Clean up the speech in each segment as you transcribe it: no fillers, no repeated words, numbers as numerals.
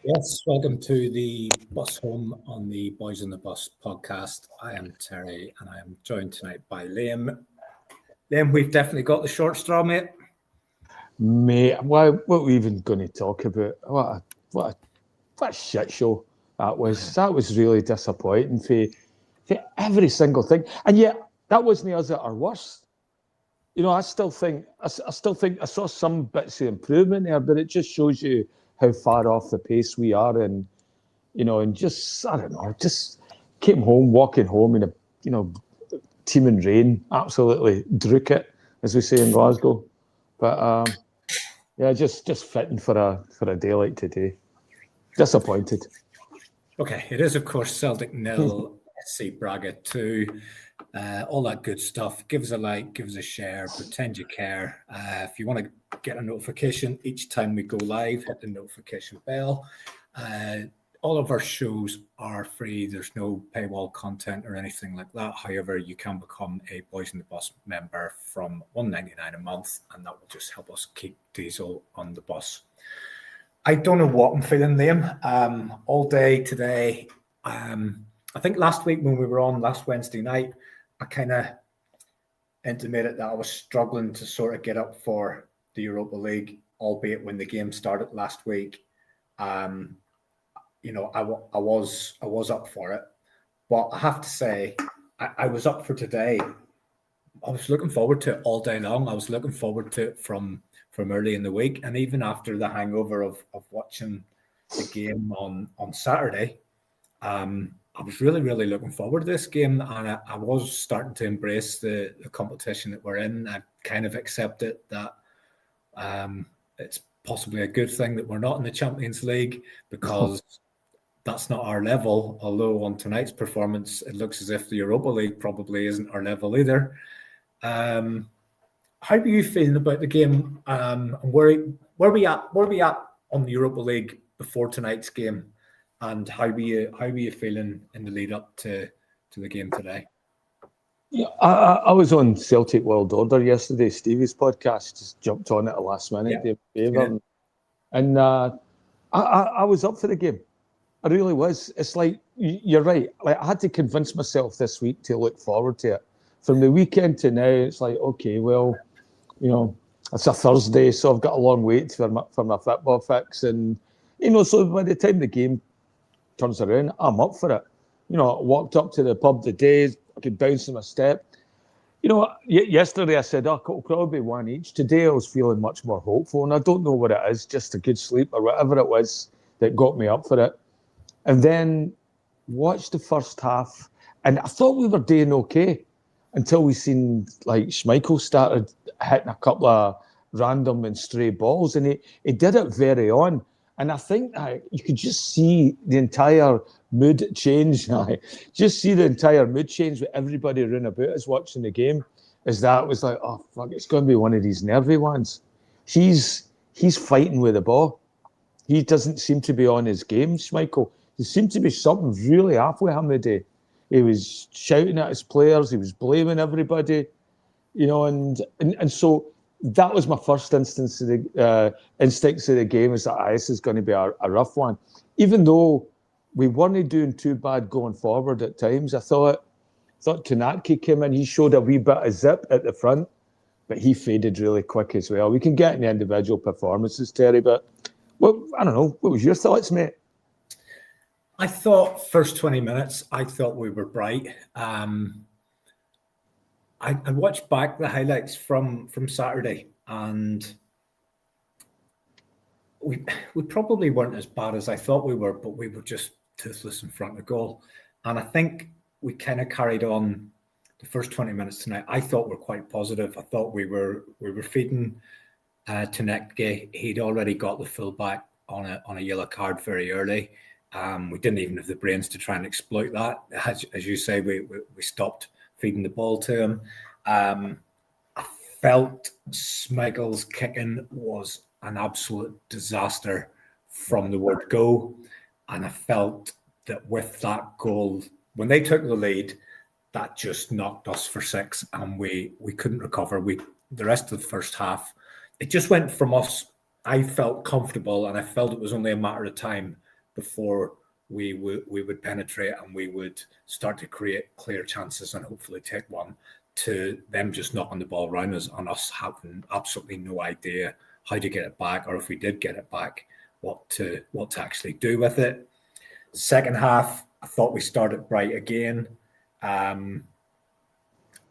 Yes, welcome to the Bus Home on the Boys on the Bus podcast. I am Terry and I am joined tonight by Liam. Liam, we've definitely got the short straw, mate. Mate, what are we even going to talk about? What a shit show that was. That was really disappointing for every single thing. And yet, that wasn't us at our worst. You know, I still think I saw some bits of improvement there, but it just shows you how far off the pace we are. And just I don't know, just came home, walking home in a teeming rain, absolutely drook it, as we say in Glasgow. But yeah, just fitting for a day like today. Disappointed. Okay, it is of course Celtic 0, SC Braga 2. All that good stuff. Give us a like, give us a share, pretend you care. If you want to get a notification each time we go live, hit the notification bell. All of our shows are free. There's no paywall content or anything like that. However, you can become a Boys on the Bus member from $1.99 a month, and that will just help us keep Diesel on the bus. I don't know what I'm feeling, Liam. All day today. I think last week when we were on last Wednesday night, I kind of intimated that I was struggling to sort of get up for the Europa League, albeit when the game started last week. I was up for it, but I have to say, I was up for today. I was looking forward to it all day long. I was looking forward to it from early in the week, and even after the hangover of watching the game on Saturday, I was really, really looking forward to this game, and I was starting to embrace the competition that we're in. I kind of accepted that it's possibly a good thing that we're not in the Champions League, because that's not our level. Although on tonight's performance, it looks as if the Europa League probably isn't our level either. How are you feeling about the game? And where are we at on the Europa League before tonight's game? And how were you feeling in the lead up to the game today? Yeah, I was on Celtic World Order yesterday. Stevie's podcast, just jumped on it at the last minute. Yeah. And I was up for the game. I really was. It's like, you're right. Like, I had to convince myself this week to look forward to it. From the weekend to now, it's like, okay, well, it's a Thursday, so I've got a long wait for my football fix. And, so by the time the game turns around, I'm up for it. I walked up to the pub today, I could bounce in my step. Yesterday I said, it'll probably be one each. Today I was feeling much more hopeful, and I don't know what it is, just a good sleep or whatever it was that got me up for it. And then watched the first half, and I thought we were doing okay until we seen like Schmeichel started hitting a couple of random and stray balls, and he did it very on. And I think you could just see the entire mood change. Just see the entire mood change with everybody around about us watching the game. As that was like, oh fuck, it's going to be one of these nervy ones. He's fighting with the ball. He doesn't seem to be on his game, Schmeichel. There seemed to be something really off with him today. He was shouting at his players. He was blaming everybody, and so that was my first instincts of the game, is that this is going to be a rough one. Even though we weren't doing too bad going forward at times, I thought Konatke came in. He showed a wee bit of zip at the front, but he faded really quick as well. We can get in the individual performances, Terry, but I don't know. What was your thoughts, mate? I thought first 20 minutes, I thought we were bright. I watched back the highlights from Saturday, and we probably weren't as bad as I thought we were, but we were just toothless in front of goal. And I think we kind of carried on the first 20 minutes tonight. I thought we're quite positive. I thought we were feeding Konatke. He'd already got the fullback on a yellow card very early. We didn't even have the brains to try and exploit that. As you say, we stopped feeding the ball to him. I felt Schmeichel's kicking was an absolute disaster from the word go. And I felt that with that goal, when they took the lead, that just knocked us for six, and we couldn't recover. The rest of the first half, it just went from us. I felt comfortable, and I felt it was only a matter of time before we would penetrate and we would start to create clear chances and hopefully take one, to them just knocking the ball around us and us having absolutely no idea how to get it back, or if we did get it back, what to actually do with it. Second half, I thought we started bright again.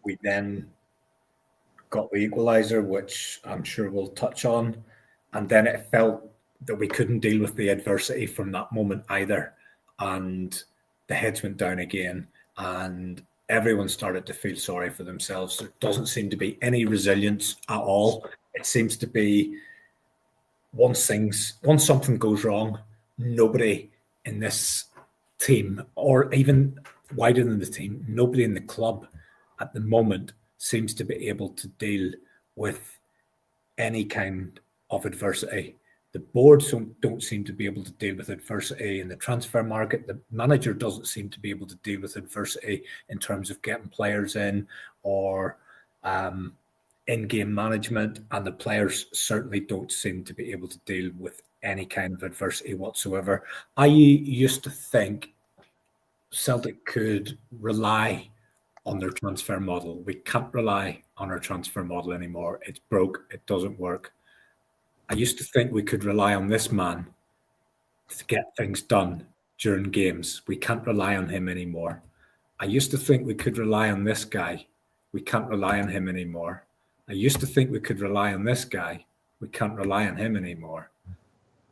We then got the equaliser, which I'm sure we'll touch on. And then it felt that we couldn't deal with the adversity from that moment either. And the heads went down again. And everyone started to feel sorry for themselves. There doesn't seem to be any resilience at all. It seems to be once something goes wrong, nobody in this team, or even wider than the team, nobody in the club at the moment seems to be able to deal with any kind of adversity. The boards don't seem to be able to deal with adversity in the transfer market. The manager doesn't seem to be able to deal with adversity in terms of getting players in or in-game management, and the players certainly don't seem to be able to deal with any kind of adversity whatsoever. I used to think Celtic could rely on their transfer model. We can't rely on our transfer model anymore. It's broke. It doesn't work. I used to think we could rely on this man to get things done during games. We can't rely on him anymore. I used to think we could rely on this guy. We can't rely on him anymore. I used to think we could rely on this guy. We can't rely on him anymore.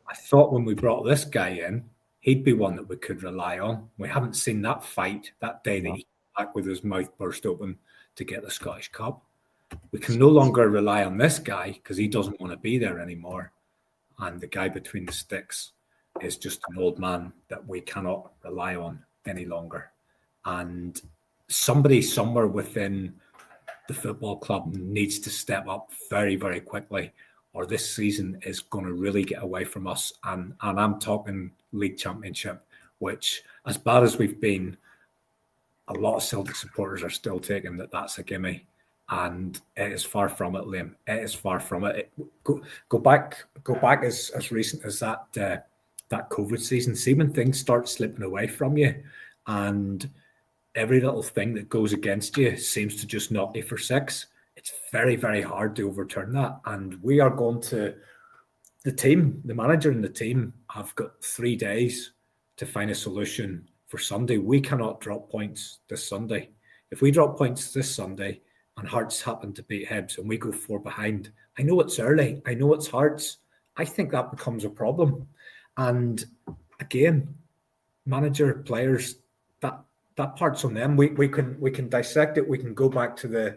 I thought when we brought this guy in, he'd be one that we could rely on. We haven't seen that fight that day that he came back with his mouth burst open to get the Scottish Cup. We can no longer rely on this guy because he doesn't want to be there anymore. And the guy between the sticks is just an old man that we cannot rely on any longer. And somebody somewhere within the football club needs to step up very, very quickly, or this season is going to really get away from us. And I'm talking League Championship, which, as bad as we've been, a lot of Celtic supporters are still taking that's a gimme. And it is far from it, Liam. It is far from it. Go back as recent as that COVID season. See when things start slipping away from you, and every little thing that goes against you seems to just knock you for six. It's very, very hard to overturn that. And we are going to, the manager and the team have got 3 days to find a solution for Sunday. We cannot drop points this Sunday. If we drop points this Sunday and Hearts happen to beat Hibs and we go 4 behind, I know it's early. I know it's Hearts. I think that becomes a problem. And again, manager, players, that part's on them. We can dissect it. We can go back to the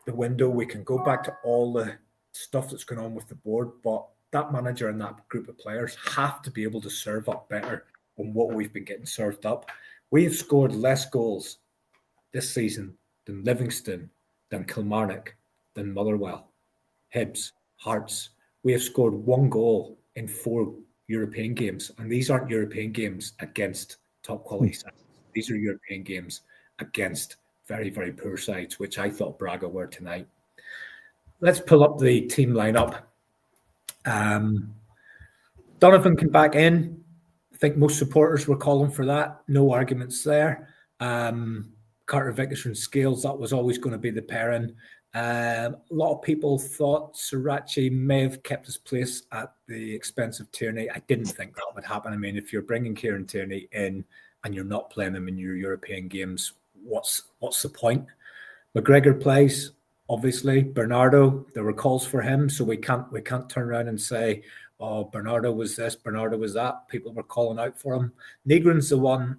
window. We can go back to all the stuff that's going on with the board. But that manager and that group of players have to be able to serve up better than what we've been getting served up. We have scored less goals this season than Livingston, than Kilmarnock, than Motherwell, Hibs, Hearts. We have scored 1 goal in 4 European games. And these aren't European games against top quality sides. These are European games against very, very poor sides, which I thought Braga were tonight. Let's pull up the team lineup. Donovan came back in. I think most supporters were calling for that. No arguments there. Carter Vickers and Scales, that was always going to be the pairing. A lot of people thought Sriracha may have kept his place at the expense of Tierney. I didn't think that would happen. I mean, if you're bringing Kieran Tierney in and you're not playing him in your European games, what's the point? McGregor plays, obviously. Bernardo, there were calls for him, so we can't turn around and say, oh, Bernardo was this, Bernardo was that. People were calling out for him. Negron's the one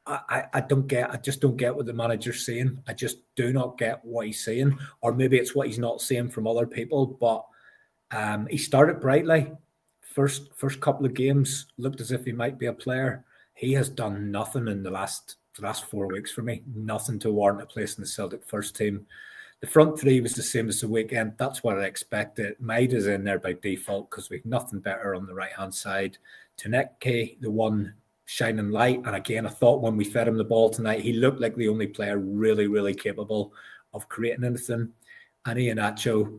I don't get. I just don't get what the manager's saying. I just do not get what he's saying, or maybe it's what he's not saying from other people. But he started brightly. First couple of games looked as if he might be a player. He has done nothing in the last 4 weeks for me. Nothing to warrant a place in the Celtic first team. The front three was the same as the weekend. That's what I expected. Maida's in there by default because we've nothing better on the right-hand side. Taneke, the one shining light. And again, I thought when we fed him the ball tonight, he looked like the only player really, really capable of creating anything. And Iheanacho,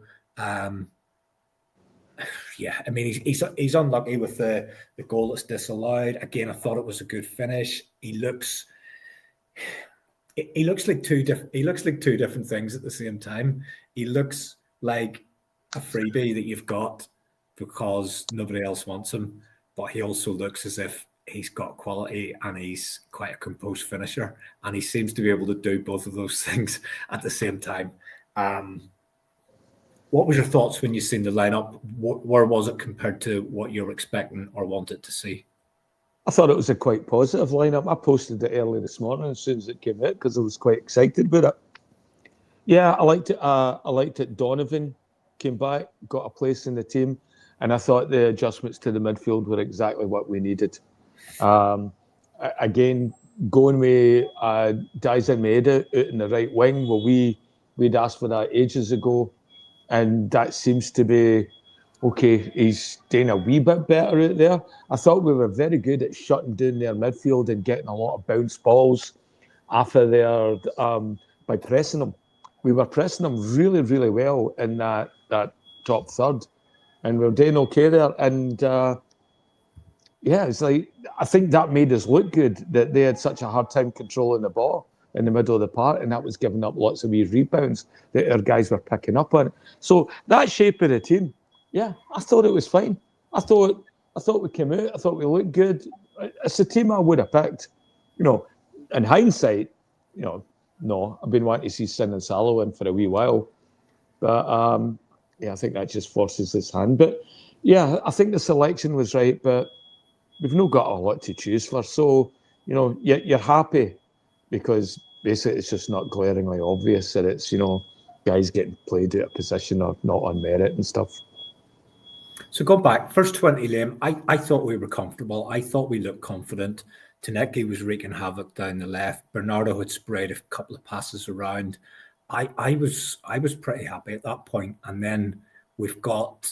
Yeah, I mean, he's unlucky with the goal that's disallowed. Again, I thought it was a good finish. He looks like two different things at the same time. He looks like a freebie that you've got because nobody else wants him, but he also looks as if he's got quality and he's quite a composed finisher, and he seems to be able to do both of those things at the same time. What was your thoughts when you seen the lineup? Where was it compared to what you were expecting or wanted to see? I thought it was a quite positive lineup. I posted it early this morning as soon as it came out because I was quite excited about it. Yeah, I liked it. I liked it. Donovan came back, got a place in the team, and I thought the adjustments to the midfield were exactly what we needed. Again, going with Diaz Almeida out in the right wing. Well, we'd asked for that ages ago, and that seems to be okay. He's doing a wee bit better out there. I thought we were very good at shutting down their midfield and getting a lot of bounce balls after there by pressing them. We were pressing them really, really well in that top third, and we were doing okay there. And yeah, it's like I think that made us look good that they had such a hard time controlling the ball in the middle of the park, and that was giving up lots of wee rebounds that our guys were picking up on. So that shape of the team, yeah, I thought it was fine. I thought we came out. I thought we looked good. It's a team I would have picked. You know, in hindsight, you know, no, I've been wanting to see Sin and Salah in for a wee while, but yeah, I think that just forces his hand. But yeah, I think the selection was right, but we've not got a lot to choose for. So, you know, you're happy because basically it's just not glaringly obvious that it's, you know, guys getting played out of position or not on merit and stuff. So going back, first 20, Liam, I thought we were comfortable. I thought we looked confident. Taneki was wreaking havoc down the left. Bernardo had sprayed a couple of passes around. I was pretty happy at that point. And then we've got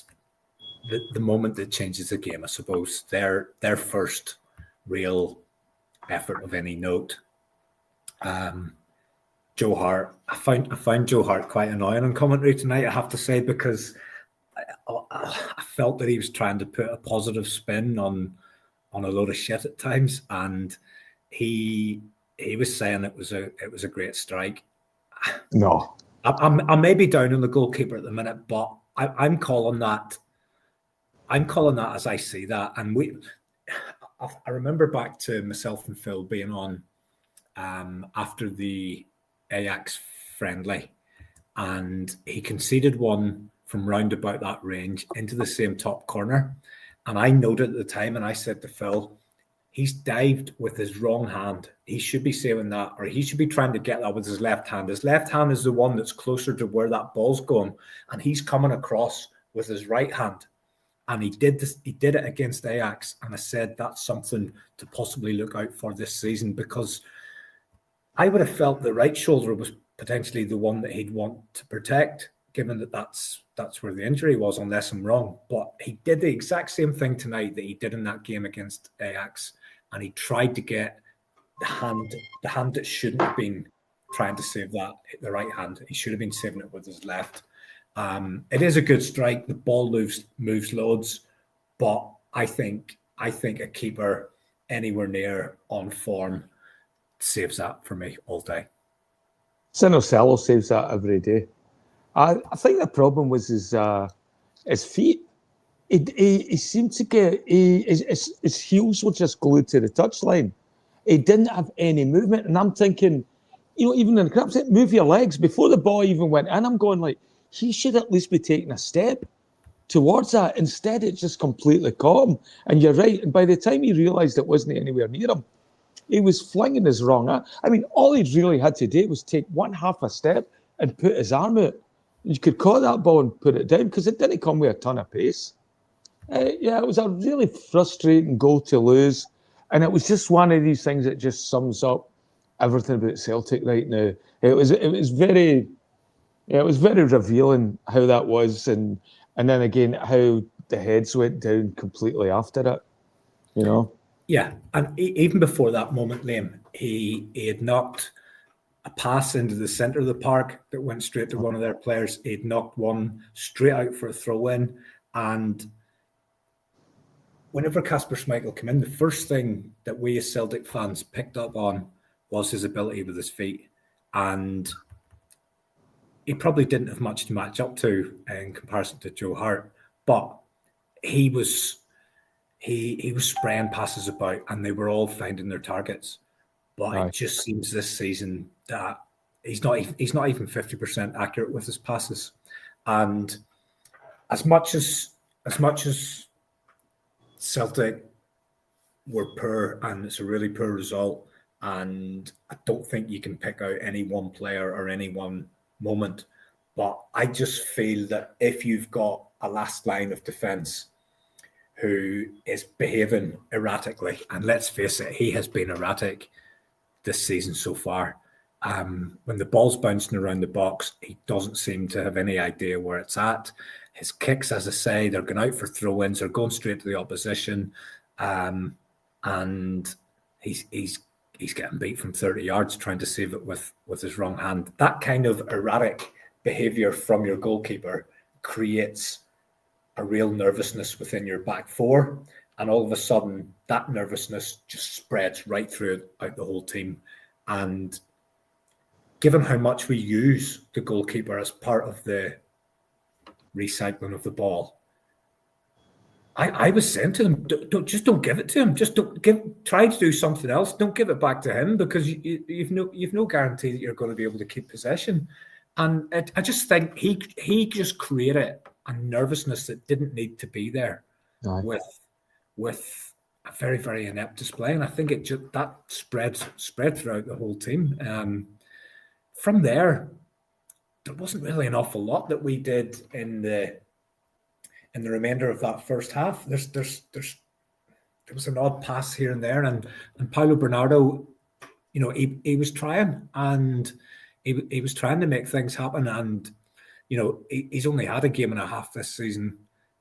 the moment that changes the game, I suppose. Their first real effort of any note. Joe Hart. I found Joe Hart quite annoying on commentary tonight, I have to say, because I felt that he was trying to put a positive spin on a load of shit at times, and he was saying it was a great strike. No, I may be down on the goalkeeper at the minute, but I'm calling that. I'm calling that as I see that, and I remember back to myself and Phil being on after the Ajax friendly, and he conceded one from round about that range into the same top corner. And I noted at the time, and I said to Phil, he's dived with his wrong hand. He should be saving that, or he should be trying to get that with his left hand. His left hand is the one that's closer to where that ball's going, and he's coming across with his right hand. And he did this. He did it against Ajax, and I said that's something to possibly look out for this season, because I would have felt the right shoulder was potentially the one that he'd want to protect, given that that's where the injury was, unless I'm wrong. But he did the exact same thing tonight that he did in that game against Ajax, and he tried to get the hand that shouldn't have been trying to save that, the right hand. He should have been saving it with his left. It is a good strike. The ball moves loads, but I think a keeper anywhere near on form saves that for me all day. Salah saves that every day. I think the problem was his feet. He seemed to get his heels were just glued to the touchline. He didn't have any movement, and I'm thinking, you know, even in the crap set, move your legs before the ball even went in. I'm going like, he should at least be taking a step towards that. Instead, it just completely caught him. And you're right. And by the time he realised it wasn't anywhere near him, he was flinging his wrong arm. I mean, all he really had to do was take one half a step and put his arm out. You could caught that ball and put it down because it didn't come with a ton of pace. Yeah, it was a really frustrating goal to lose. And it was just one of these things that just sums up everything about Celtic right now. It was very revealing how that was, and then again how the heads went down completely after it. You know. Yeah, and even before that moment, Liam, he had knocked a pass into the centre of the park that went straight to one of their players. He'd knocked one straight out for a throw-in, and whenever Kasper Schmeichel came in, the first thing that we as Celtic fans picked up on was his ability with his feet. And he probably didn't have much to match up to in comparison to Joe Hart, but he was spraying passes about and they were all finding their targets. But it just seems this season that he's not even 50% accurate with his passes. And as much as Celtic were poor, and it's a really poor result, and I don't think you can pick out any one player or any one moment, but I just feel that if you've got a last line of defence who is behaving erratically, and let's face it, he has been erratic this season so far. When the ball's bouncing around the box, he doesn't seem to have any idea where it's at. His kicks, as I say, they're going out for throw-ins, they're going straight to the opposition, and he's getting beat from 30 yards trying to save it with his wrong hand. That kind of erratic behaviour from your goalkeeper creates a real nervousness within your back four, and all of a sudden that nervousness just spreads right through out the whole team. And given how much we use the goalkeeper as part of the recycling of the ball, I was saying to him, don't give it to him. Just try to do something else. Don't give it back to him, because you've no guarantee that you're going to be able to keep possession. And I just think he just created a nervousness that didn't need to be there with a very, very inept display. And I think it just that spread throughout the whole team. From there wasn't really an awful lot that we did in the remainder of that first half. There was an odd pass here and there, and Paulo Bernardo, he was trying, and he was trying to make things happen, and he's only had a game and a half this season.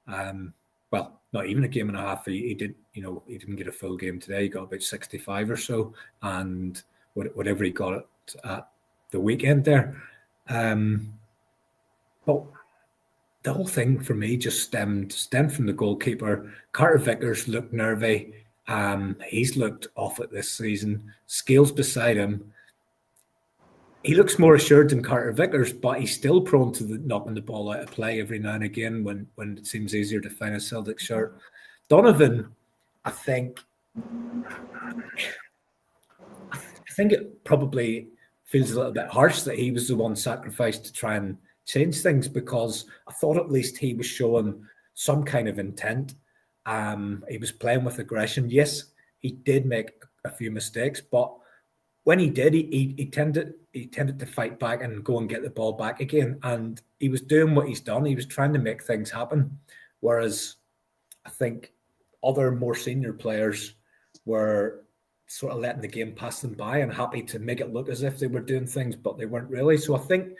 Well, not even a game and a half. He didn't get a full game today. He got about 65 or so, and whatever he got at the weekend there. But the whole thing for me just stemmed from the goalkeeper. Carter Vickers looked nervy. He's looked off it this season. Scales beside him. He looks more assured than Carter Vickers, but he's still prone to knocking the ball out of play every now and again when it seems easier to find a Celtic shirt. Donovan, I think it probably feels a little bit harsh that he was the one sacrificed to try and change things, because I thought at least he was showing some kind of intent. He was playing with aggression. Yes, he did make a few mistakes, but when he did, he tended to fight back and go and get the ball back again. And he was doing what he's done. He was trying to make things happen. Whereas I think other more senior players were sort of letting the game pass them by and happy to make it look as if they were doing things, but they weren't really. So I think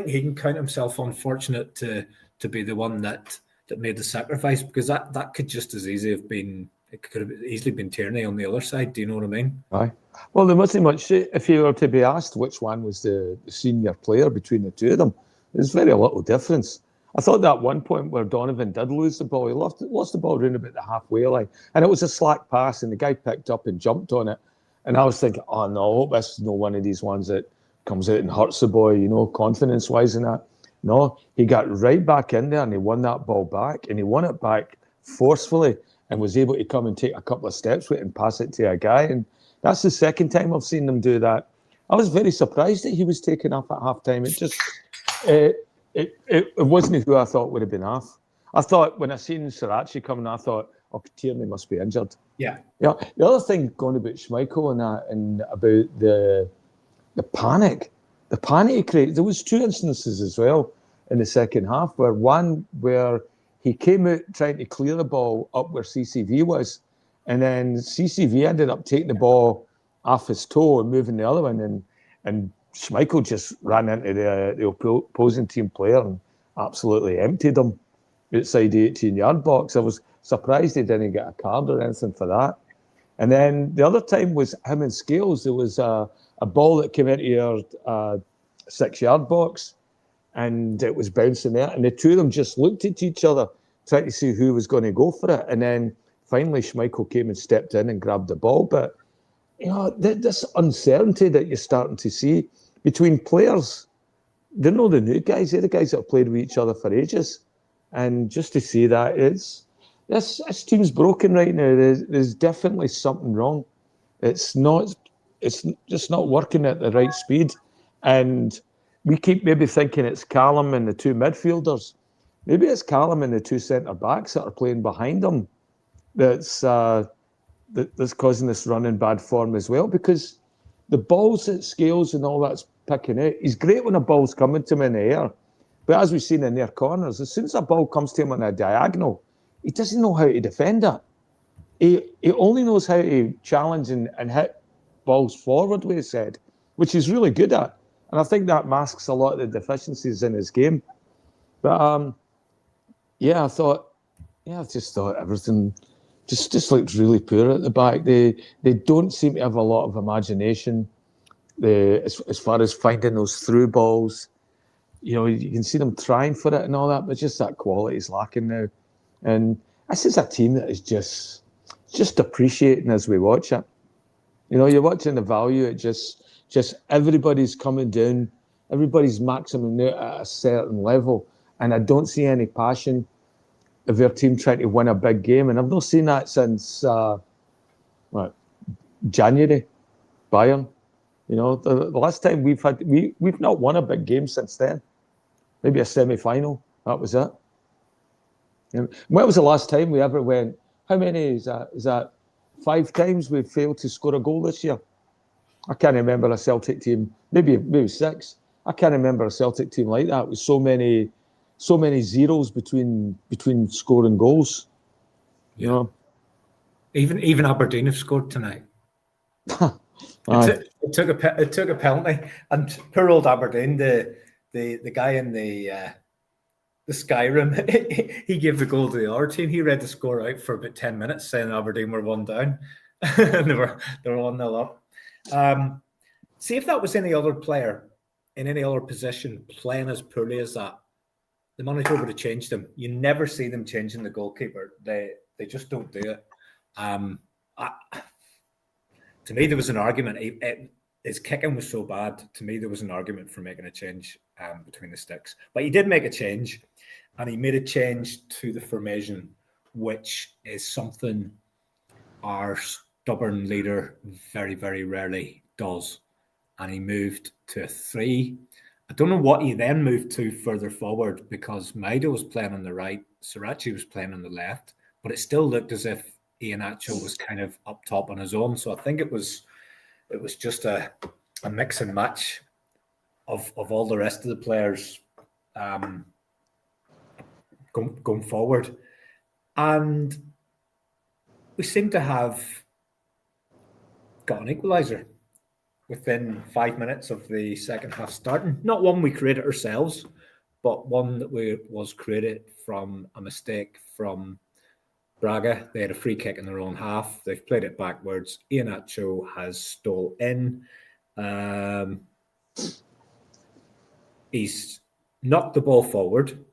he can count himself unfortunate to be the one that made the sacrifice, because that could just as easily have been, it could have easily been Tierney on the other side. Do you know what I mean? Aye. Well, there wasn't much, if you were to be asked which one was the senior player between the two of them, there's very little difference. I thought that one point where Donovan did lose the ball, he lost the ball around about the halfway line, and it was a slack pass, and the guy picked up and jumped on it. And I was thinking, oh no, I hope this is no one of these ones that comes out and hurts the boy, confidence-wise and that. No, he got right back in there and he won that ball back, and he won it back forcefully and was able to come and take a couple of steps with it and pass it to a guy. And that's the second time I've seen him do that. I was very surprised that he was taken off at halftime. It just, it wasn't who I thought would have been off. I thought when I seen Sriracha coming, I thought, oh, Tierney must be injured. Yeah. The other thing going about Schmeichel and about the panic he created. There was two instances as well in the second half, where he came out trying to clear the ball up where CCV was, and then CCV ended up taking the ball off his toe and moving the other one, and Schmeichel just ran into the opposing team player and absolutely emptied him outside the 18-yard box. I was surprised he didn't get a card or anything for that. And then the other time was him and Scales. There was a ball that came into your 6-yard box, and it was bouncing there, and the two of them just looked at each other, trying to see who was going to go for it. And then finally Schmeichel came and stepped in and grabbed the ball. But, this uncertainty that you're starting to see between players, they're not the new guys, they're the guys that have played with each other for ages. And just to see that, this team's broken right now. There's definitely something wrong. It's just not working at the right speed. And we keep maybe thinking it's Callum and the two midfielders. Maybe it's Callum and the two centre-backs that are playing behind him that's causing this run in bad form as well, because the balls that Scales and all that's picking out, he's great when a ball's coming to him in the air. But as we've seen in their corners, as soon as a ball comes to him on a diagonal, he doesn't know how to defend it. He only knows how to challenge and hit balls forward with his head, which he's really good at. And I think that masks a lot of the deficiencies in his game. But I just thought everything just looked really poor at the back. They don't seem to have a lot of imagination. As far as finding those through balls, you can see them trying for it and all that, but just that quality is lacking now. And this is a team that is just appreciating as we watch it. You're watching the value. It just everybody's coming down, everybody's maximum out at a certain level, and I don't see any passion of their team trying to win a big game. And I've not seen that since January, Bayern. The last time we've not won a big game since then. Maybe a semi-final. That was it. And when was the last time we ever went? How many is that? Is that 5 times we've failed to score a goal this year? I can't remember a Celtic team. Maybe 6. I can't remember a Celtic team like that with so many zeros between scoring goals. Yeah. Even Aberdeen have scored tonight. It took a penalty, and poor old Aberdeen, the guy in the Skyrim, he gave the goal to the other team. He read the score out for about 10 minutes, saying Aberdeen were 1 down, and they were 1-0 up. See if that was any other player in any other position playing as poorly as that, the manager would have changed them. You never see them changing the goalkeeper. They just don't do it. To me, there was an argument. His kicking was so bad. To me, there was an argument for making a change between the sticks. But he did make a change, and he made a change to the formation, which is something our stubborn leader very, very rarely does. And he moved to a 3. I don't know what he then moved to further forward, because Maido was playing on the right, Sirachi was playing on the left, but it still looked as if Iheanacho was kind of up top on his own. So I think it was just a mix and match of all the rest of the players going forward. And we seem to have got an equaliser within 5 minutes of the second half starting. Not one we created ourselves, but one that was created from a mistake from Braga. They had a free kick in their own half. They've played it backwards. Iheanacho has stole in. He's knocked the ball forward.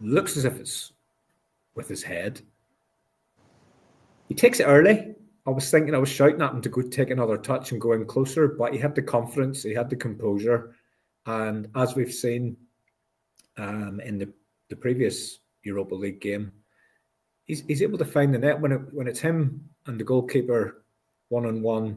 Looks as if it's with his head. He takes it early. I was shouting at him to go take another touch and go in closer, but he had the confidence, he had the composure. And as we've seen in the previous Europa League game, he's able to find the net when it's him and the goalkeeper one-on-one.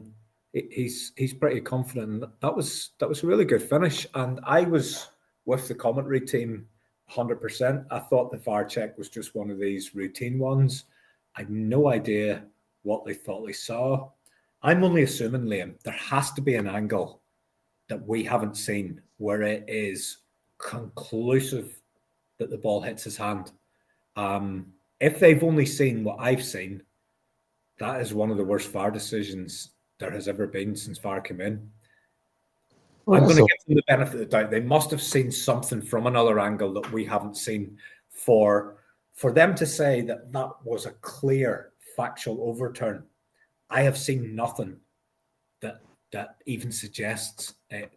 He's pretty confident. And that was a really good finish. And I was with the commentary team 100%. I thought the VAR check was just one of these routine ones. I had no idea what they thought they saw. I'm only assuming, Liam, there has to be an angle that we haven't seen where it is conclusive that the ball hits his hand. If they've only seen what I've seen, that is one of the worst VAR decisions there has ever been since VAR came in. I'm going to give them the benefit of the doubt. They must have seen something from another angle that we haven't seen for them to say that was a clear factual overturn. I have seen nothing that even suggests it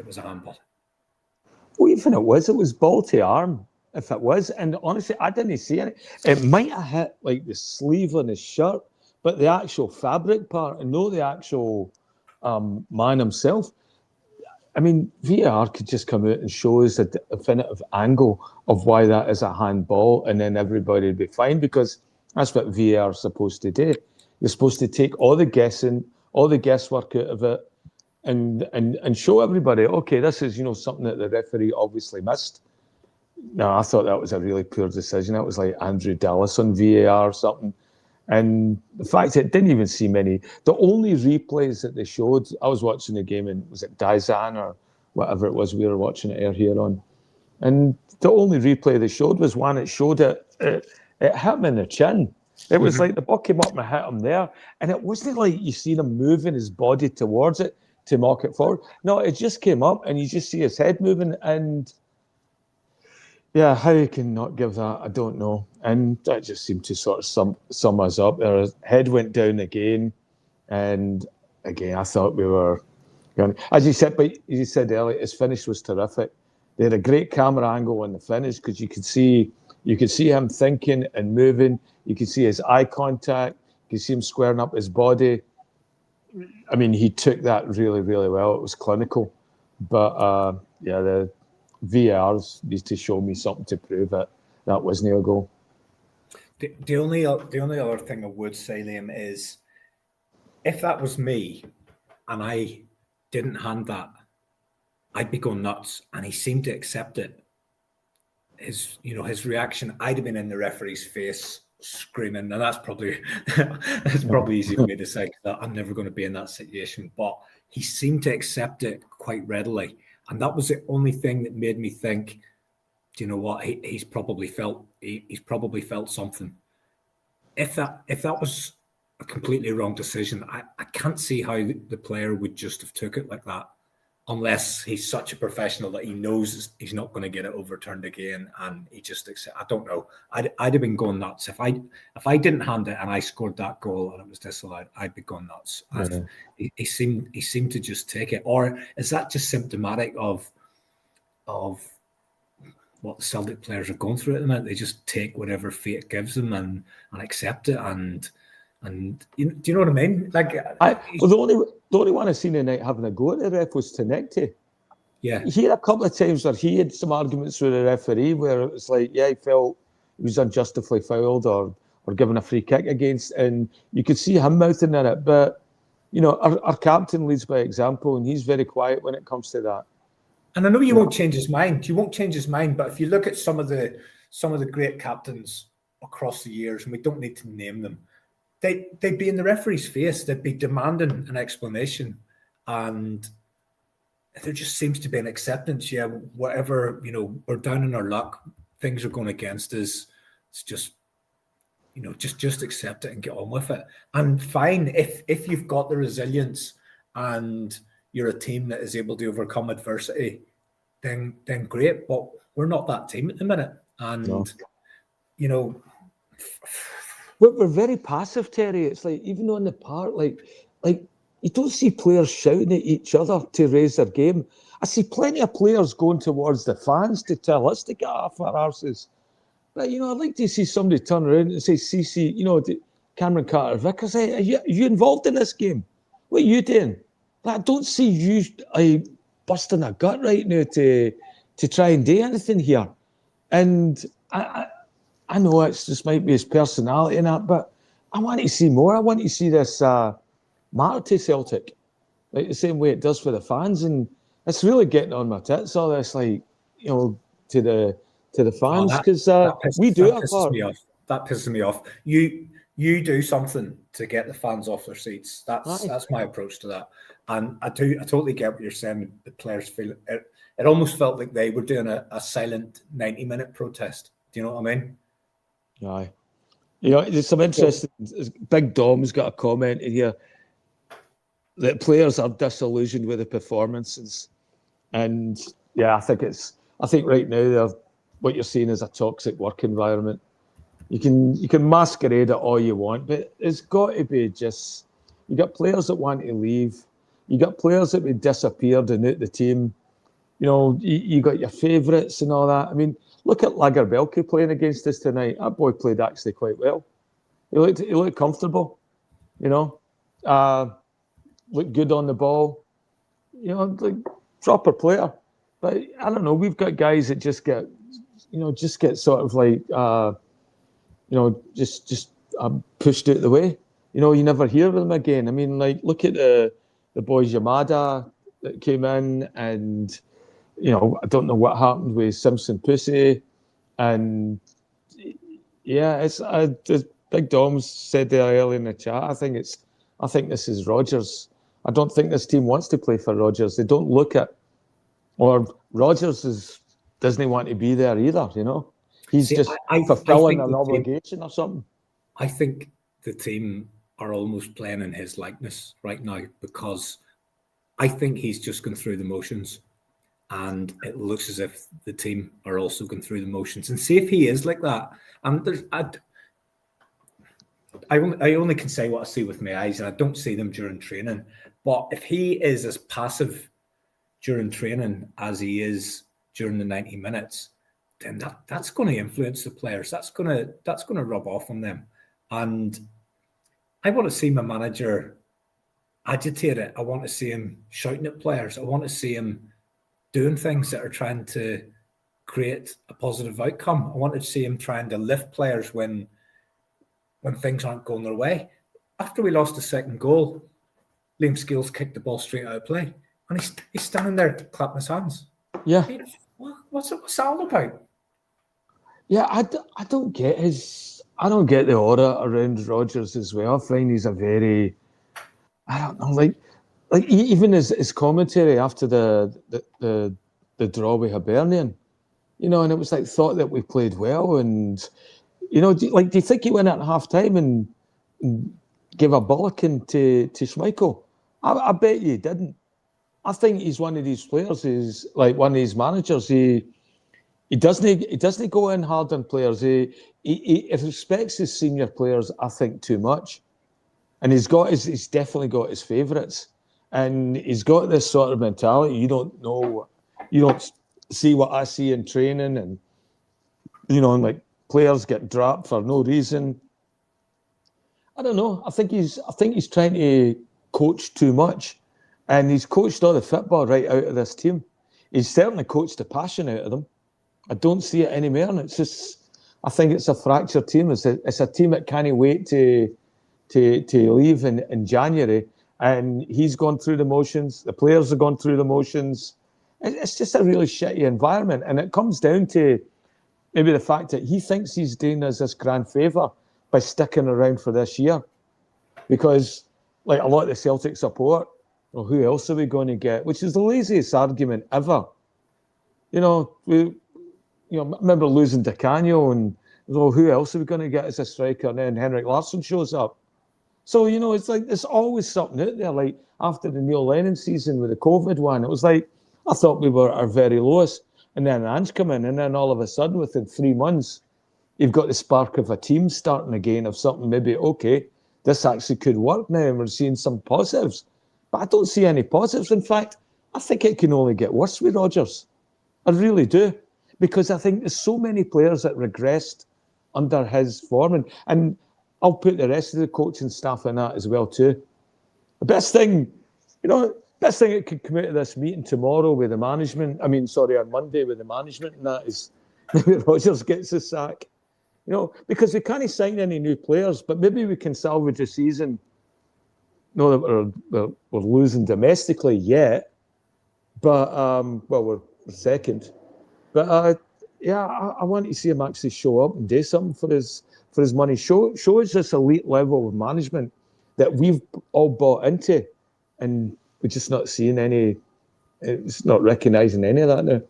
was a handball. Well, even it was ball to arm. if it was. And honestly, I didn't see any. It might have hit like the sleeve on his shirt, but the actual fabric part, and not the actual man himself. I mean, VAR could just come out and show us a definitive angle of why that is a handball, and then everybody would be fine, because that's what VAR is supposed to do. You're supposed to take all the guessing, all the guesswork out of it, and show everybody, okay, this is, something that the referee obviously missed. No, I thought that was a really poor decision. That was like Andrew Dallas on VAR or something. And the fact that it didn't even see many. The only replays that they showed, I was watching the game in, was it Dizan or whatever it was we were watching it here on. And the only replay they showed was one that showed it hit him in the chin. It was like the ball came up and hit him there. And it wasn't like you seen him moving his body towards it to mark it forward. No, it just came up and you just see his head moving. And yeah, how you can not give that, I don't know. And that just seemed to sort of sum us up. Their head went down again. And again, I thought we were going. As you said earlier, his finish was terrific. They had a great camera angle on the finish, because you could see him thinking and moving. You could see his eye contact. You could see him squaring up his body. I mean, he took that really, really well. It was clinical. But yeah, the VARs needs to show me something to prove that wasn't a goal. The only other thing I would say, Liam, is if that was me and I didn't hand that, I'd be going nuts. And he seemed to accept it. His reaction, I'd have been in the referee's face screaming, and that's probably easy for me to say, because I'm never going to be in that situation. But he seemed to accept it quite readily. And that was the only thing that made me think, do you know what? He's probably felt something. If that was a completely wrong decision, I can't see how the player would just have took it like that, unless he's such a professional that he knows he's not going to get it overturned again, and he just accept. I don't know. I'd have been going nuts if I didn't hand it and I scored that goal and it was disallowed. I'd be going nuts. Mm-hmm. He seemed to just take it, or is that just symptomatic of what the Celtic players are going through at the minute? They just take whatever fate gives them and accept it, and do you know what I mean? Like, the only one I seen tonight having a go at the ref was Tenecti. Yeah, he had a couple of times where he had some arguments with the referee where it was like, yeah, he felt he was unjustifiably fouled or given a free kick against, and you could see him mouthing at it. But our captain leads by example, and he's very quiet when it comes to that. And I know you won't change his mind. You won't change his mind. But if you look at some of the great captains across the years, and we don't need to name them, they'd be in the referee's face. They'd be demanding an explanation, and there just seems to be an acceptance. Yeah, whatever, we're down in our luck. Things are going against us. It's just, just accept it and get on with it. And fine, if you've got the resilience and you're a team that is able to overcome adversity, then great. But we're not that team at the minute. And, we're very passive, Terry. It's like, even on the park, like you don't see players shouting at each other to raise their game. I see plenty of players going towards the fans to tell us to get off our arses. But, I'd like to see somebody turn around and say, CC, Cameron Carter-Vickers, hey, are you involved in this game? What are you doing? But I don't see you busting a gut right now to try and do anything here. And I know it's just might be his personality and that, but I want to see more. I want to see this matter to Celtic, like the same way it does for the fans. And it's really getting on my tits, all this, like, to the fans, because we do our part. That pisses me off. You do something to get the fans off their seats. That's my approach to that. And I totally get what you're saying. The players feel it. It almost felt like they were doing a silent 90-minute protest. Do you know what I mean? Aye. There's some interesting. Big Dom's got a comment in here that players are disillusioned with the performances, and yeah, I think right now what you're seeing is a toxic work environment. You can masquerade it all you want, but it's got to be just. You got players that want to leave. You got players that have disappeared and out the team. You got your favourites and all that. I mean, look at Lagerbielke playing against us tonight. That boy played actually quite well. He looked comfortable, looked good on the ball, like proper player. But I don't know. We've got guys that just get sort of like, just pushed out the way. You never hear of them again. I mean, like, look at the boys Yamada that came in, and I don't know what happened with Simpson Pussy, and yeah, it's as Big Dom said there earlier in the chat. I think this is Rodgers. I don't think this team wants to play for Rodgers. They don't look at, or Rodgers doesn't want to be there either. He's just fulfilling an obligation or something. I think the team are almost playing in his likeness right now, because I think he's just gone through the motions, and it looks as if the team are also going through the motions. And see if he is like that. And I only can say what I see with my eyes, and I don't see them during training. But if he is as passive during training as he is during the 90 minutes, then that's going to influence the players. That's going to rub off on them. And I want to see my manager agitated. I want to see him shouting at players. I want to see him doing things that are trying to create a positive outcome. I want to see him trying to lift players when things aren't going their way. After we lost the second goal, Liam Scales kicked the ball straight out of play, and he's standing there clapping his hands. Yeah. What's that all about? Yeah, I don't get the aura around Rodgers as well. I find he's a very, I don't know, like even his commentary after the draw with Hibernian, and it was like thought that we played well, and do you think he went at half time and gave a bollocking to Schmeichel? I bet you didn't. I think he's one of these players. He's like one of these managers. He doesn't go in hard on players. He respects his senior players, I think, too much. And he's definitely got his favourites. And he's got this sort of mentality. You don't see what I see in training, and and like players get dropped for no reason. I don't know. I think he's trying to coach too much. And he's coached all the football right out of this team. He's certainly coached the passion out of them. I don't see it anymore. And it's just, I think it's a fractured team. It's a team that can't wait to leave in January. And he's gone through the motions. The players have gone through the motions. It's just a really shitty environment. And it comes down to maybe the fact that he thinks he's doing us this grand favour by sticking around for this year. Because, like a lot of the Celtic support, well, who else are we going to get? Which is the laziest argument ever. We remember losing Di Canio, and who else are we going to get as a striker? And then Henrik Larsson shows up. So, it's like there's always something out there. Like after the Neil Lennon season with the COVID one, it was like, I thought we were our very lowest. And then Ange come in, and then all of a sudden, within 3 months, you've got the spark of a team starting again, of something maybe, okay, this actually could work now, and we're seeing some positives. But I don't see any positives. In fact, I think it can only get worse with Rodgers. I really do. Because I think there's so many players that regressed under his form. And I'll put the rest of the coaching staff in that as well too. The best thing that could come out of this meeting tomorrow with the management, on Monday with the management, and that is maybe Rodgers gets a sack. Because we can't sign any new players, but maybe we can salvage the season. Know that we're losing domestically yet, but we're second. But I want to see him actually show up and do something for his money. Show us this elite level of management that we've all bought into, and we're just not seeing any. It's not recognising any of that now.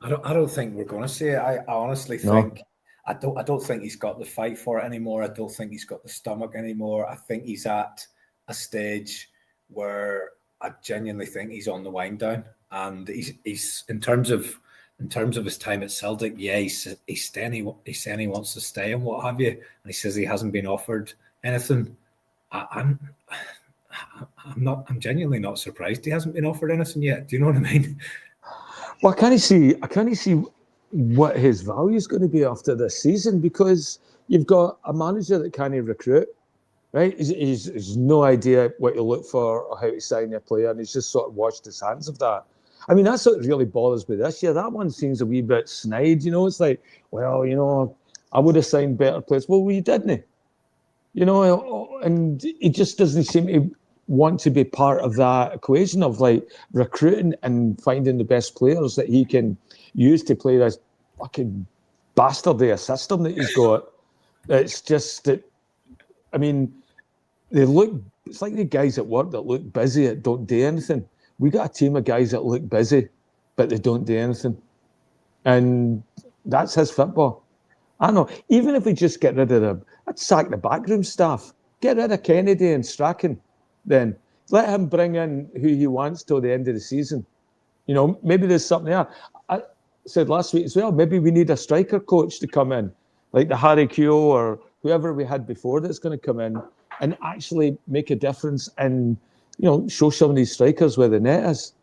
I don't think we're going to see it. I honestly think I don't think he's got the fight for it anymore. I don't think he's got the stomach anymore. I think he's at a stage where I genuinely think he's on the wind down, and he's in terms of his time at Celtic, he's saying he wants to stay and what have you, and he says he hasn't been offered anything. I'm genuinely not surprised he hasn't been offered anything yet. Do you know what I mean? Well, I can't see what his value is going to be after this season, because you've got a manager that can't recruit, right? He's no idea what to look for or how to sign a player, and he's just sort of washed his hands of that. I mean, that's what really bothers me this year. That one seems a wee bit snide, It's like, well, I would have signed better players. Well, we didn't, and he just doesn't seem to want to be part of that equation of like recruiting and finding the best players that he can use to play this fucking bastardy system that he's got. It's just that, I mean, it's like the guys at work that look busy that don't do anything. We got a team of guys that look busy, but they don't do anything. And that's his football. I don't know, even if we just get rid of I'd sack the backroom staff. Get rid of Kennedy and Strachan then. Let him bring in who he wants till the end of the season. Maybe there's something there. I said last week as well, maybe we need a striker coach to come in, like the Harry Keogh or whoever we had before that's going to come in and actually make a difference and, show some of these strikers where the net is.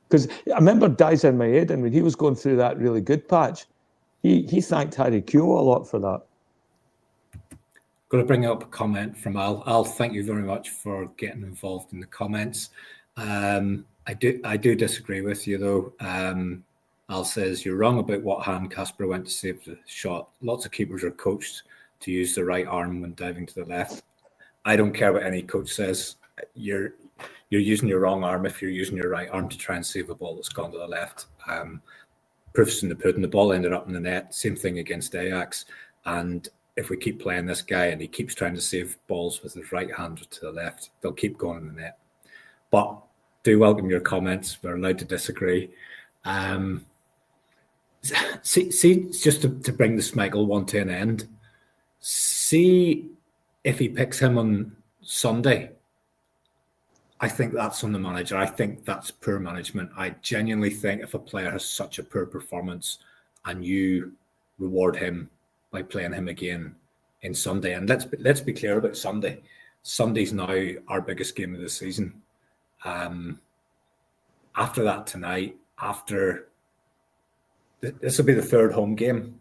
Because I remember Dies in my head, and when he was going through that really good patch, he thanked Harry Keogh a lot for that. Going to bring up a comment from Al. Al, thank you very much for getting involved in the comments. I do disagree with you though. Al says you're wrong about what hand Casper went to save the shot. Lots of keepers are coached to use the right arm when diving to the left. I don't care what any coach says. You're using your wrong arm if you're using your right arm to try and save a ball that's gone to the left. Proof's in the pudding. The ball ended up in the net. Same thing against Ajax. And if we keep playing this guy and he keeps trying to save balls with his right hand to the left, they'll keep going in the net. But do welcome your comments. We're allowed to disagree. See, just to bring the Schmeichel one to an end, see if he picks him on Sunday. I think that's on the manager. I think that's poor management. I genuinely think if a player has such a poor performance and you reward him by playing him again in Sunday, and let's be clear about Sunday. Sunday's now our biggest game of the season. After that tonight, this will be the third home game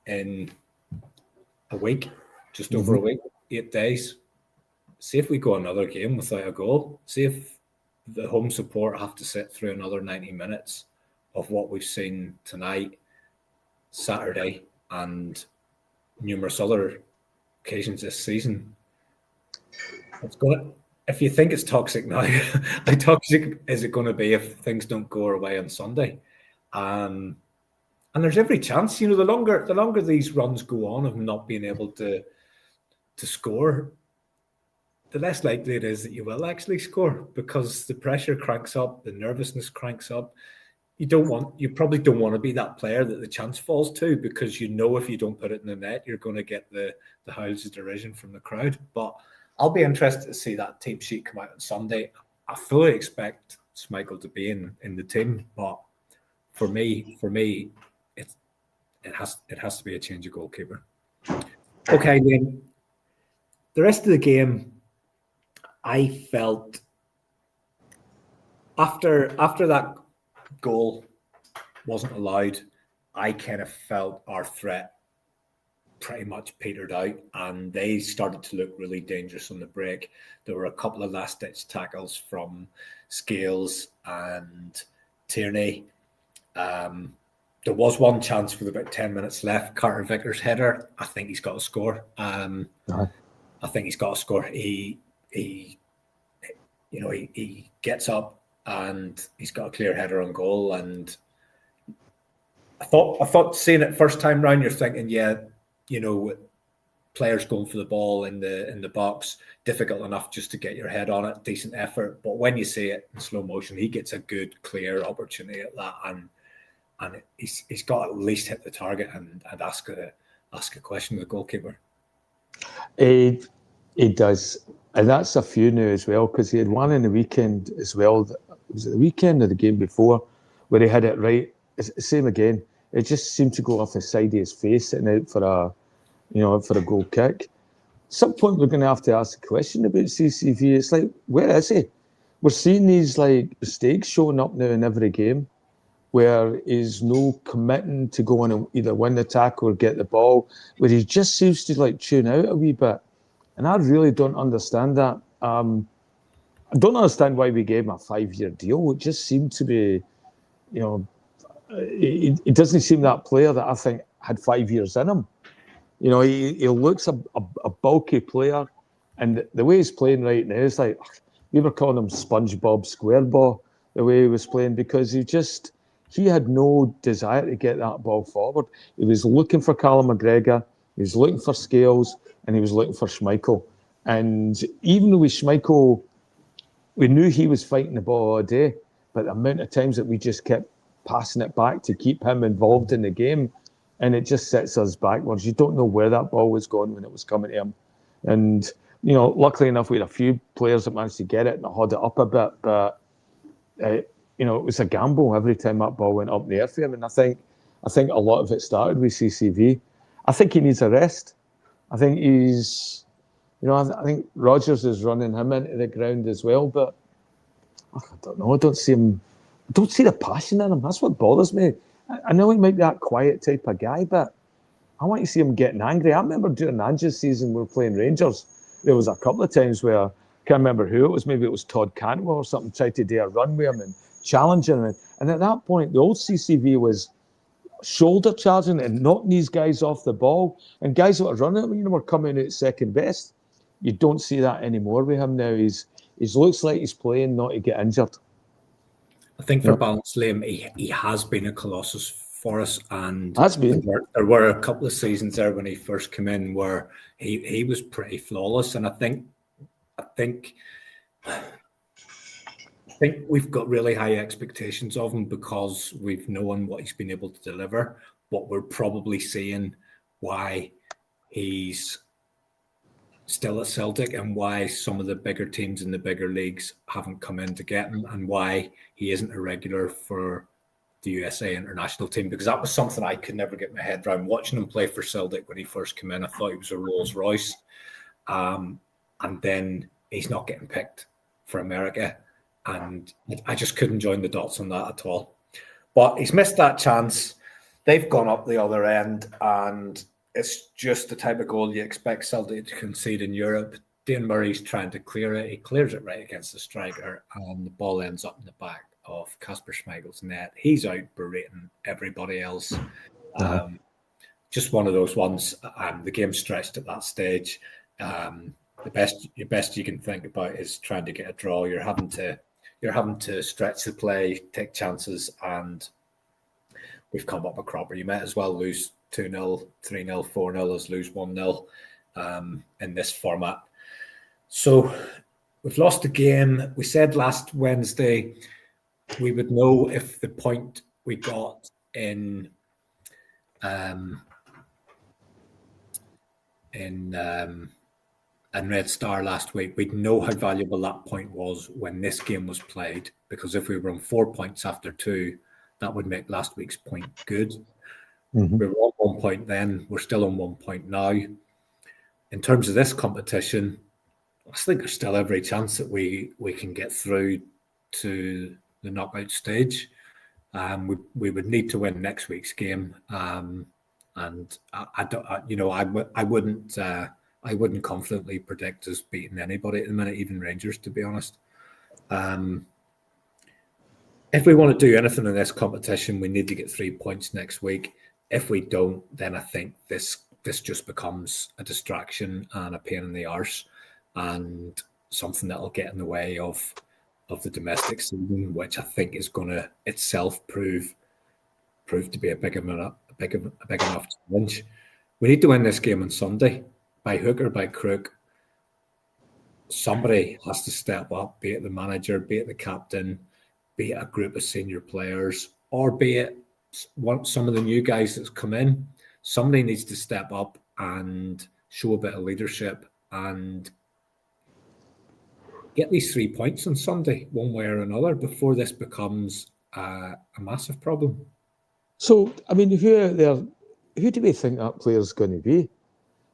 in a week, just over a week, 8 days. See if we go another game without a goal. See if the home support have to sit through another 90 minutes of what we've seen tonight, Saturday, and numerous other occasions this season. If you think it's toxic now, how toxic is it going to be if things don't go our way on Sunday? And there's every chance, the longer these runs go on of not being able to score, the less likely it is that you will actually score, because the pressure cranks up, the nervousness cranks up. You probably don't want to be that player that the chance falls to, because if you don't put it in the net, you're going to get the howls of derision from the crowd. But I'll be interested to see that team sheet come out on Sunday. I fully expect Schmeichel to be in the team, but for me, it has to be a change of goalkeeper. Okay, then the rest of the game, I felt after that goal wasn't allowed, I kind of felt our threat pretty much petered out, and they started to look really dangerous on the break. There were a couple of last-ditch tackles from Scales and Tierney. There was one chance with about 10 minutes left. Carter Vickers' header. I think he's got to score. I think he's got to score. He gets up and he's got a clear header on goal. And I thought seeing it first time round, you're thinking, players going for the ball in the box, difficult enough just to get your head on it, decent effort. But when you see it in slow motion, he gets a good, clear opportunity at that, and he's got to at least hit the target and ask a question of the goalkeeper. He does, and that's a few now as well, because he had one in the weekend as well. Was it the weekend or the game before, where he had it right? Same again. It just seemed to go off the side of his face, sitting out for a goal kick. At some point, we're going to have to ask a question about CCV. It's like, where is he? We're seeing these mistakes showing up now in every game. where he's no committing to go on and either win the tackle or get the ball, where he just seems to like tune out a wee bit. And I really don't understand that. I don't understand why we gave him a 5-year deal. It just seemed to be, you know, it doesn't seem that player that I think had 5 years in him. You know, he looks a bulky player, and the way he's playing right now is like, we were calling him SpongeBob SquareBall, the way he was playing, because he had no desire to get that ball forward. He was looking for Callum McGregor, he was looking for Scales, and he was looking for Schmeichel. And even though with Schmeichel, we knew he was fighting the ball all day, but the amount of times that we just kept passing it back to keep him involved in the game, and it just sets us backwards. You don't know where that ball was going when it was coming to him. And, you know, luckily enough, we had a few players that managed to get it and hold it up a bit, but, you know, it was a gamble every time that ball went up in the air for him. And I think a lot of it started with CCV. I think he needs a rest. I think he's, you know, I think Rodgers is running him into the ground as well, but I don't know. I don't see the passion in him. That's what bothers me. I know he might be that quiet type of guy, but I want to see him getting angry. I remember during Ange's season, we were playing Rangers. There was a couple of times where, I can't remember who it was, maybe it was Todd Cantwell or something, tried to do a run with him and challenging him. And at that point, the old CCV was shoulder charging and knocking these guys off the ball. And guys that were running, you know, were coming out second best. You don't see that anymore with him now. He looks like he's playing not to get injured. I think for balance, Liam, he has been a colossus for us, and there were a couple of seasons there when he first came in where he was pretty flawless, and I think we've got really high expectations of him because we've known what he's been able to deliver, but we're probably seeing why he's still at Celtic and why some of the bigger teams in the bigger leagues haven't come in to get him, and why he isn't a regular for the USA international team, because that was something I could never get my head around. Watching him play for Celtic when he first came in, I thought he was a Rolls Royce, and then he's not getting picked for America, and I just couldn't join the dots on that at all. But he's missed that chance. They've gone up the other end, and it's just the type of goal you expect Celtic to concede in Europe. Dane Murray's trying to clear it. He clears it right against the striker, and the ball ends up in the back of Kasper Schmeichel's net. He's out berating everybody else. Just one of those ones. The game's stretched at that stage. The best you can think about is trying to get a draw. You're having to stretch the play, take chances, and we've come up a cropper. You might as well lose 2-0, 3-0, 4-0 as lose 1-0 in this format. So we've lost the game. We said last Wednesday we would know if the point we got in Red Star last week, we'd know how valuable that point was when this game was played, because if we were on 4 points after 2, that would make last week's point good. Mm-hmm. We were on 1 point then. We're still on 1 point now. In terms of this competition, I think there's still every chance that we can get through to the knockout stage. We would need to win next week's game, and I wouldn't confidently predict us beating anybody at the minute, even Rangers, to be honest. If we want to do anything in this competition, we need to get 3 points next week. If we don't, then I think this just becomes a distraction and a pain in the arse, and something that'll get in the way of the domestic season, which I think is going to itself prove to be a big enough challenge. We need to win this game on Sunday, by hook or by crook. Somebody has to step up, be it the manager, be it the captain, be it a group of senior players, or be it some of the new guys that's come in. Somebody needs to step up and show a bit of leadership and get these 3 points on Sunday, one way or another, before this becomes a massive problem. So, I mean, who do we think that player's going to be?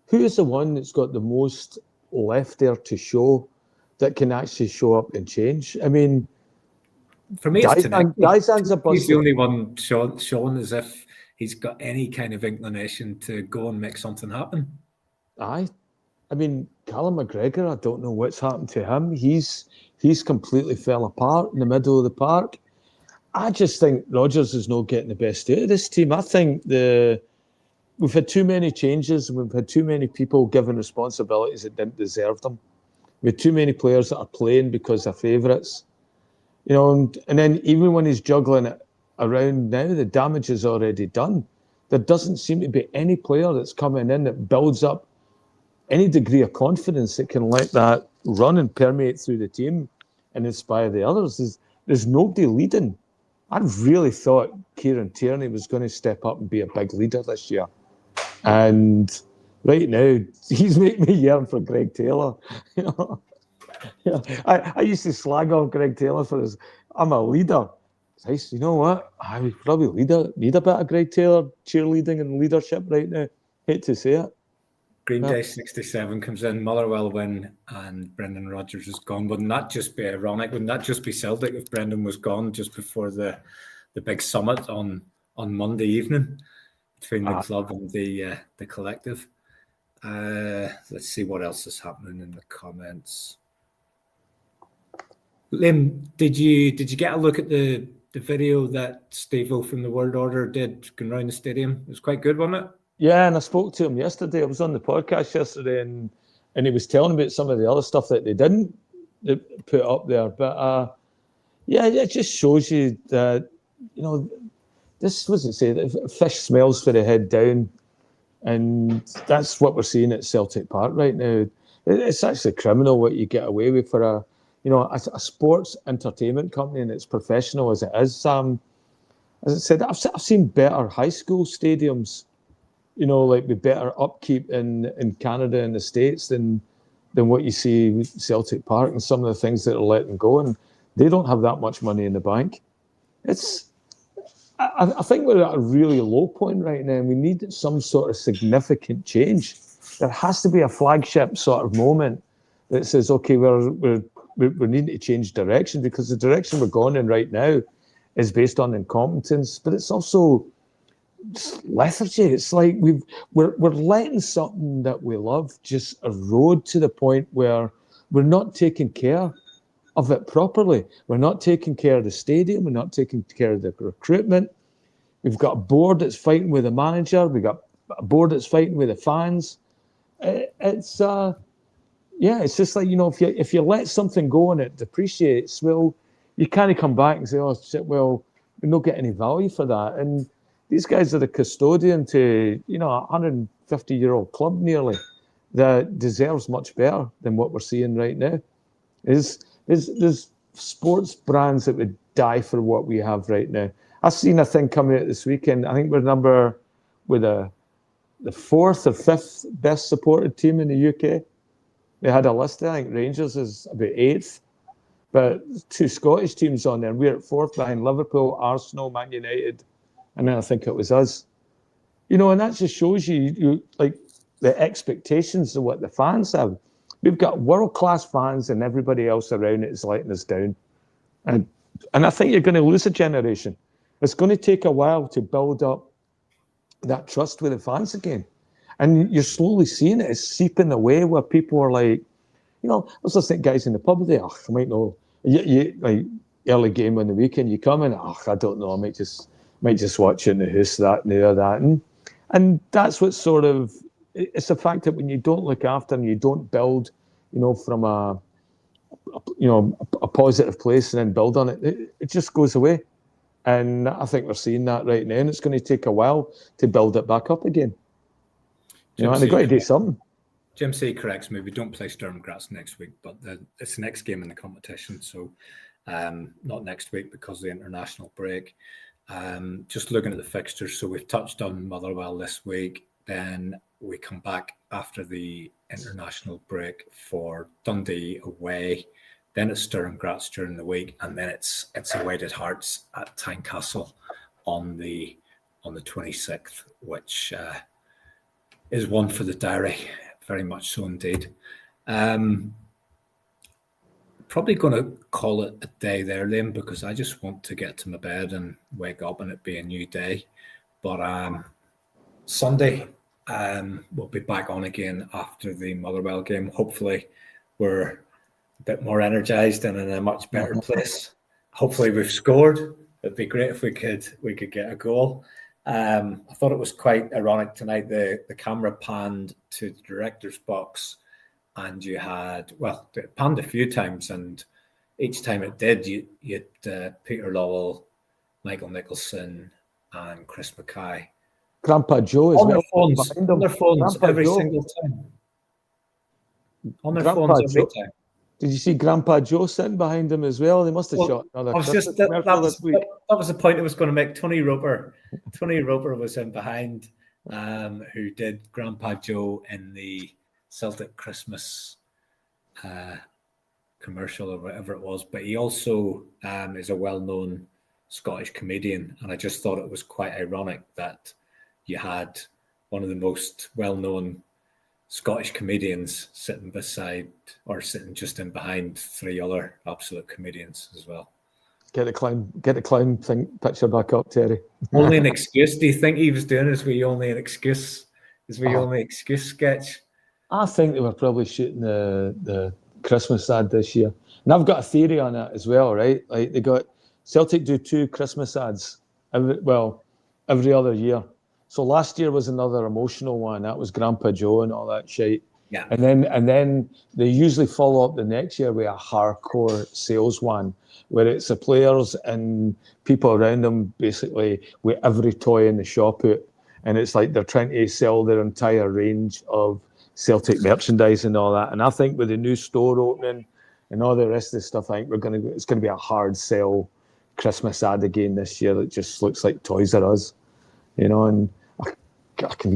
Who is the one that's got the most left there to show that can actually show up and change? I mean, For me, it's tonight. Guysan's a bust. He's the only one showing as if he's got any kind of inclination to go and make something happen. Aye. I mean, Callum McGregor, I don't know what's happened to him. He's completely fell apart in the middle of the park. I just think Rodgers is not getting the best out of this team. I think we've had too many changes. We've had too many people given responsibilities that didn't deserve them. We had too many players that are playing because they're favourites. You know, and then even when he's juggling it around now, the damage is already done. There doesn't seem to be any player that's coming in that builds up any degree of confidence that can let that run and permeate through the team and inspire the others. There's nobody leading. I really thought Kieran Tierney was going to step up and be a big leader this year. And right now, he's making me yearn for Greg Taylor. You know, yeah. I used to slag off Greg Taylor for his, I'm a leader. Nice. You know what? I would probably need a bit of Greg Taylor cheerleading and leadership right now. Hate to say it. Green Day 67 comes in, Motherwell win, and Brendan Rodgers is gone. Wouldn't that just be ironic? Wouldn't that just be Celtic if Brendan was gone just before the big summit on Monday evening between the club and the collective? Let's see what else is happening in the comments. Liam, did you get a look at the video that Steve-O from the World Order did going around the stadium? It was quite good, wasn't it? Yeah, and I spoke to him yesterday. I was on the podcast yesterday, and he was telling me about some of the other stuff that they didn't put up there. But yeah, it just shows you that, you know, this was it say that fish smells for the head down, and that's what we're seeing at Celtic Park right now. It's actually criminal what you get away with for a sports entertainment company, and it's professional as it is. As I said, I've seen better high school stadiums, you know, like with better upkeep in Canada and the States than what you see with Celtic Park and some of the things that are letting go, and they don't have that much money in the bank. I think we're at a really low point right now, and we need some sort of significant change. There has to be a flagship sort of moment that says, okay, we're needing to change direction, because the direction we're going in right now is based on incompetence, but it's also lethargy. It's like we're letting something that we love just erode to the point where we're not taking care of it properly. We're not taking care of the stadium. We're not taking care of the recruitment. We've got a board that's fighting with the manager. We've got a board that's fighting with the fans. It's just like, you know, if you let something go and it depreciates, well, you can't come back and say, oh shit, well, we don't get any value for that. And these guys are the custodian to, you know, a 150-year-old club nearly that deserves much better than what we're seeing right now. There's sports brands that would die for what we have right now. I've seen a thing coming out this weekend. I think we're the fourth or fifth best supported team in the UK. They had a list. I think Rangers is about 8th, but 2 Scottish teams on there. We're at 4th behind Liverpool, Arsenal, Man United, and then I think it was us. You know, and that just shows you like the expectations of what the fans have. We've got world-class fans, and everybody else around it is letting us down. And I think you're going to lose a generation. It's going to take a while to build up that trust with the fans again. And you're slowly seeing it. It's seeping away where people are like, you know, I was listening to guys in the pub today, I might know, you like early game on the weekend, you come in, I don't know, I might just watch it in the house, that, and the other, that. And that's what sort of, it's the fact that when you don't look after and you don't build, you know, from a positive place and then build on it, it just goes away. And I think we're seeing that right now, and it's going to take a while to build it back up again. You know, and they've got to do something. Jim C corrects me. We don't play Sturm Graz next week, but it's the next game in the competition. So not next week because of the international break. Just looking at the fixtures. So we've touched on Motherwell this week. Then we come back after the international break for Dundee away. Then it's Sturm Graz during the week. And then it's Awaited Hearts at Tynecastle on the 26th, which is one for the diary. Very much so indeed. probably going to call it a day there, Liam, because I just want to get to my bed and wake up and it be a new day. But Sunday, we'll be back on again after the Motherwell game. Hopefully, we're a bit more energized and in a much better place. Hopefully, we've scored. It'd be great if we could get a goal. I thought it was quite ironic tonight. The camera panned to the director's box, and you had, well, it panned a few times, and each time it did, you had Peter Lowell, Michael Nicholson, and Chris Mackay. Grandpa Joe as well. On their phones Grandpa every Joe. single time. On their Grandpa phones every Joe. time. Did you see Grandpa Joe sitting behind him as well? They must have shot another Christmas commercial this week. That was the point I was going to make. Tony Roper was in behind, who did Grandpa Joe in the Celtic Christmas commercial or whatever it was. But he also is a well-known Scottish comedian, and I just thought it was quite ironic that you had one of the most well-known Scottish comedians sitting just in behind three other absolute comedians as well. Get the clown thing picture back up, Terry. Only an excuse. Do you think he was doing his wee only an excuse? Only excuse sketch? I think they were probably shooting the Christmas ad this year. And I've got a theory on that as well, right? Like Celtic do 2 Christmas ads every other year. So last year was another emotional one. That was Grandpa Joe and all that shit. Yeah. And then they usually follow up the next year with a hardcore sales one, where it's the players and people around them basically with every toy in the shop out. And it's like they're trying to sell their entire range of Celtic merchandise and all that. And I think with the new store opening and all the rest of the stuff, I think it's gonna be a hard sell Christmas ad again this year. It just looks like Toys R Us, and I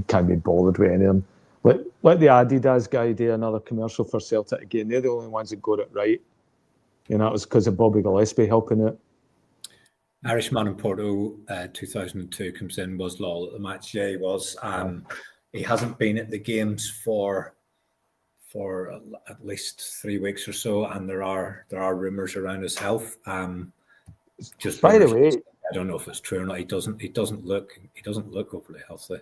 can't be bothered with any of them. Let the Adidas guy do another commercial for Celtic again. They're the only ones that got it right. It was because of Bobby Gillespie helping it. Irishman in Porto, 2002 comes in, was Lol at the match day. He hasn't been at the games for at least 3 weeks or so, and there are rumours around his health. Just by the way, I don't know if it's true or not. He doesn't look overly healthy.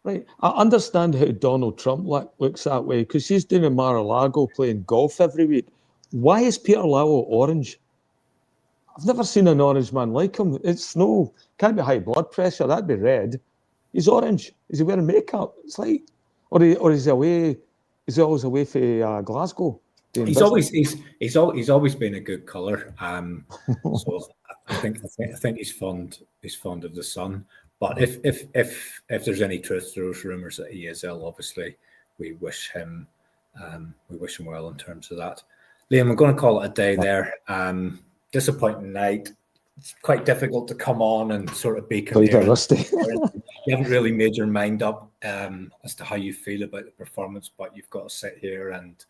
Right, I understand how Donald Trump looks that way because he's doing in Mar-a-Lago playing golf every week. Why is Peter Lowell orange? I've never seen an orange man like him. Can't be high blood pressure. That'd be red. He's orange. Is he wearing makeup? It's like, or is he away? Is he always away for Glasgow? He's always been a good colour. So I think he's fond of the sun. But if there's any truth to those rumours that he is ill, obviously we wish him well in terms of that. Liam, I'm going to call it a day there. Disappointing night. It's quite difficult to come on and sort of be comparing. You haven't really made your mind up as to how you feel about the performance, but you've got to sit here and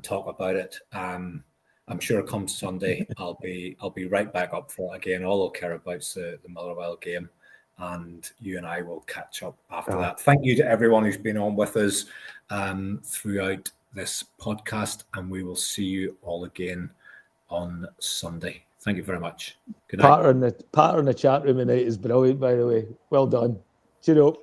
talk about it. I'm sure come Sunday I'll be right back up for it again. All I'll care about is the Motherwell game, and you and I will catch up after that. Thank you to everyone who's been on with us throughout this podcast, and we will see you all again on Sunday. Thank you very much. Good night. Patter in the chat room tonight is brilliant, by the way. Well done. Cheerio.